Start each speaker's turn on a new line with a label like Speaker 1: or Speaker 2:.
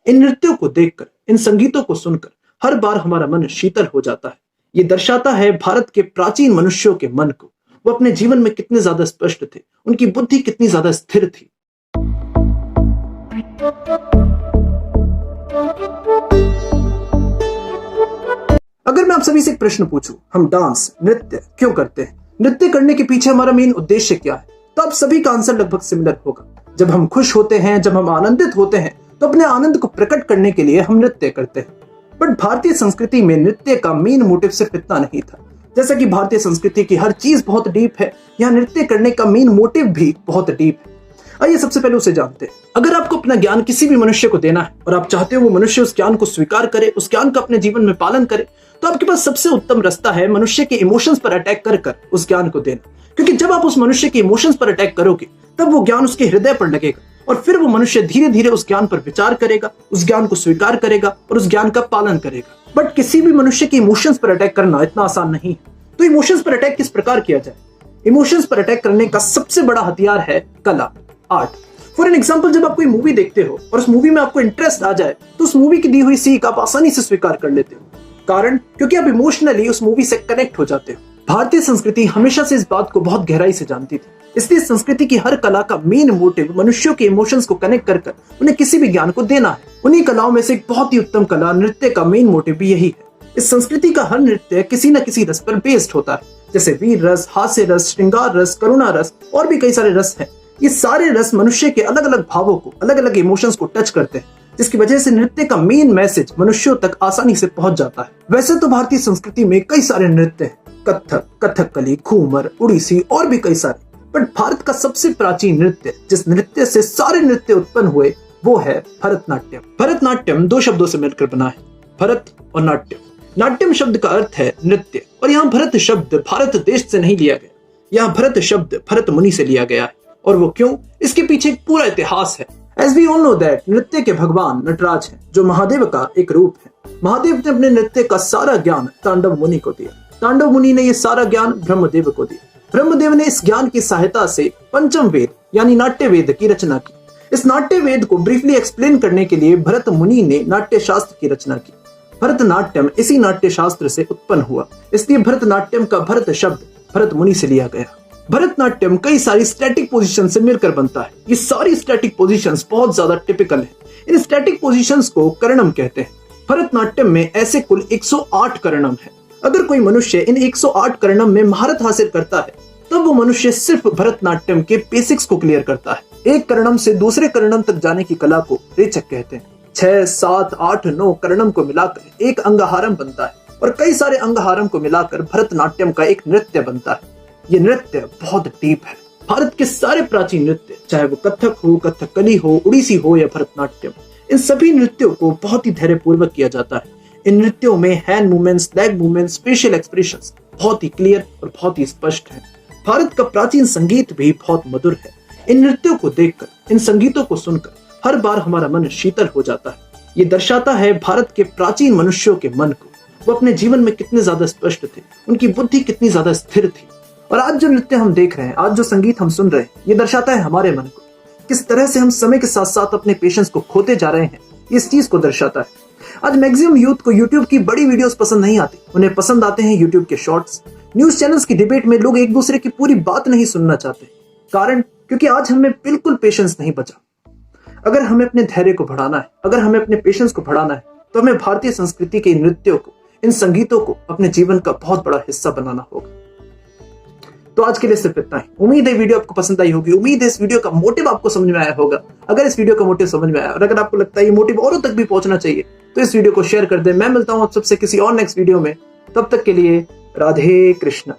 Speaker 1: इन नृत्यों को देखकर, इन संगीतों को सुनकर हर बार हमारा मन शीतल हो जाता है। ये दर्शाता है भारत के प्राचीन मनुष्यों के मन को। वो अपने जीवन में कितने ज्यादा स्पष्ट थे, उनकी बुद्धि कितनी ज्यादा स्थिर थी। अगर मैं आप सभी से एक प्रश्न पूछूं, हम डांस, नृत्य क्यों करते हैं, नृत्य करने के पीछे हमारा मेन उद्देश्य क्या है, तो आप सभी का आंसर लगभग सिमिलर होगा। जब हम खुश होते हैं, जब हम आनंदित होते हैं, तो अपने आनंद को प्रकट करने के लिए हम नृत्य करते हैं। बट भारतीय संस्कृति में नृत्य का मेन मोटिव सिर्फ इतना नहीं था। जैसा कि भारतीय संस्कृति की हर चीज बहुत डीप है, यहाँ नृत्य करने का मेन मोटिव भी बहुत डीप है। आइए सबसे पहले उसे जानते हैं। अगर आपको अपना ज्ञान किसी भी मनुष्य को देना है और आप चाहते हो वो मनुष्य उस ज्ञान को स्वीकार करे, उस ज्ञान का अपने जीवन में पालन करे, तो आपके पास सबसे उत्तम रास्ता है मनुष्य के इमोशंस पर अटैक कर कर उस ज्ञान को देना। क्योंकि जब आप उस मनुष्य के इमोशंस पर अटैक करोगे, तब वो ज्ञान उसके हृदय पर लगेगा और फिर वो मनुष्य धीरे धीरे उस ज्ञान पर विचार करेगा, उस ज्ञान को स्वीकार करेगा और उस ज्ञान का पालन करेगा। बट किसी भी मनुष्य के इमोशंस पर अटैक करना इतना आसान नहीं है। तो इमोशंस पर अटैक किस प्रकार किया जाए? इमोशंस पर अटैक करने का सबसे बड़ा हथियार है कला, आर्ट। फॉर एन एग्जाम्पल, जब आप कोई मूवी देखते हो और उस मूवी में आपको इंटरेस्ट आ जाए, तो उस मूवी की दी हुई सीख आप आसानी से स्वीकार कर लेते हो। कारण, क्योंकि आप इमोशनली उस मूवी से कनेक्ट हो जाते हो। भारतीय संस्कृति हमेशा से इस बात को बहुत गहराई से जानती थी। इसलिए संस्कृति की हर कला का मेन मोटिव मनुष्यों के इमोशंस को कनेक्ट कर उन्हें किसी भी ज्ञान को देना है। उन्हीं कलाओं में से एक बहुत ही उत्तम कला नृत्य का मेन मोटिव भी यही है। इस संस्कृति का हर नृत्य किसी न किसी रस पर बेस्ड होता है, जैसे वीर रस, हास्य रस, श्रृंगार रस, करुणा रस और भी कई सारे रस हैं। ये सारे रस मनुष्य के अलग अलग भावों को, अलग अलग इमोशंस को टच करते हैं, जिसकी वजह से नृत्य का मेन मैसेज मनुष्यों तक आसानी से पहुंच जाता है। वैसे तो भारतीय संस्कृति में कई सारे नृत्य हैं, कथक, कथकली, घूमर, उड़ीसी और भी कई सारे। बट भारत का सबसे प्राचीन नृत्य, जिस नृत्य से सारे नृत्य उत्पन्न हुए, वो है भरतनाट्यम। भरतनाट्यम दो शब्दों से मिलकर बना है, भरत और नाट्यम। नाट्यम शब्द का अर्थ है नृत्य, और यहाँ भरत शब्द भारत देश से नहीं लिया गया, यहाँ भरत शब्द भरत मुनि से लिया गया है। और वो क्यों, इसके पीछे एक पूरा इतिहास है। As we all know that, नृत्य के भगवान नटराज हैं, जो महादेव का एक रूप है। महादेव ने अपने नृत्य का सारा ज्ञान तांडव मुनि को दिया। तांडव मुनि ने ये सारा ज्ञान ब्रह्मदेव को दिया। ब्रह्मदेव ने इस ज्ञान की सहायता से पंचम वेद यानी नाट्य वेद की रचना की। इस नाट्य वेद को ब्रीफली एक्सप्लेन करने के लिए भरत मुनि ने नाट्य शास्त्र की रचना की। भरतनाट्यम इसी नाट्य शास्त्र से उत्पन्न हुआ, इसलिए भरतनाट्यम का भरत शब्द भरत मुनि से लिया गया। भरतनाट्यम कई सारी स्टैटिक पोजीशन से मिलकर बनता है। ये सारी स्टैटिक पोजीशंस बहुत ज्यादा टिपिकल है। इन स्टैटिक पोजीशंस को करणम कहते हैं। भरतनाट्यम में ऐसे कुल 108 करणम है। अगर कोई मनुष्य इन 108 करणम में महारत हासिल करता है, तब वो मनुष्य सिर्फ भरतनाट्यम के बेसिक्स को क्लियर करता है। एक करणम से दूसरे करणम तक जाने की कला को रेचक कहते हैं। 6, 7, 8, 9 करणम को मिलाकर एक अंगहारम बनता है और कई सारे अंगहारम को मिलाकर भरतनाट्यम का एक नृत्य बनता है। ये नृत्य बहुत डीप है। भारत के सारे प्राचीन नृत्य, चाहे वो कथक हो, कथकली हो, उड़ीसी हो या भरतनाट्यम, इन सभी नृत्यों को बहुत ही धैर्यपूर्वक किया जाता है। इन नृत्यों में hand movements, leg movements, facial expressions बहुत ही क्लियर और बहुत ही स्पष्ट है। भारत का प्राचीन संगीत भी बहुत मधुर है। इन नृत्यों को देखकर, इन संगीतों को सुनकर हर बार हमारा मन शीतल हो जाता है। ये दर्शाता है भारत के प्राचीन मनुष्यों के मन को। वो अपने जीवन में कितने ज्यादा स्पष्ट थे, उनकी बुद्धि कितनी ज्यादा स्थिर थी। और आज जो नृत्य हम देख रहे हैं, आज जो संगीत हम सुन रहे हैं, ये दर्शाता है हमारे मन को। किस तरह से हम समय के साथ साथ अपने पेशेंस को खोते जा रहे हैं, इस चीज को दर्शाता है। आज मैक्सिमम यूथ को यूट्यूब की बड़ी वीडियोस पसंद नहीं आती, उन्हें पसंद आते हैं यूट्यूब के शॉर्ट्स। न्यूज चैनल्स की डिबेट में लोग एक दूसरे की पूरी बात नहीं सुनना चाहते। कारण, क्योंकि आज हमें बिल्कुल पेशेंस नहीं बचा। अगर हमें अपने धैर्य को बढ़ाना है, अगर हमें अपने पेशेंस को बढ़ाना है, तो हमें भारतीय संस्कृति के नृत्यों को, इन संगीतों को अपने जीवन का बहुत बड़ा हिस्सा बनाना होगा। तो आज के लिए सिर्फ इतना ही। उम्मीद है वीडियो आपको पसंद आई होगी। उम्मीद है इस वीडियो का मोटिव आपको समझ में आया होगा। अगर इस वीडियो का मोटिव समझ में आया और अगर आपको लगता है ये मोटिव औरों तक भी पहुंचना चाहिए, तो इस वीडियो को शेयर कर दें। मैं मिलता हूं आप सबसे किसी और नेक्स्ट वीडियो में। तब तक के लिए राधे कृष्णा।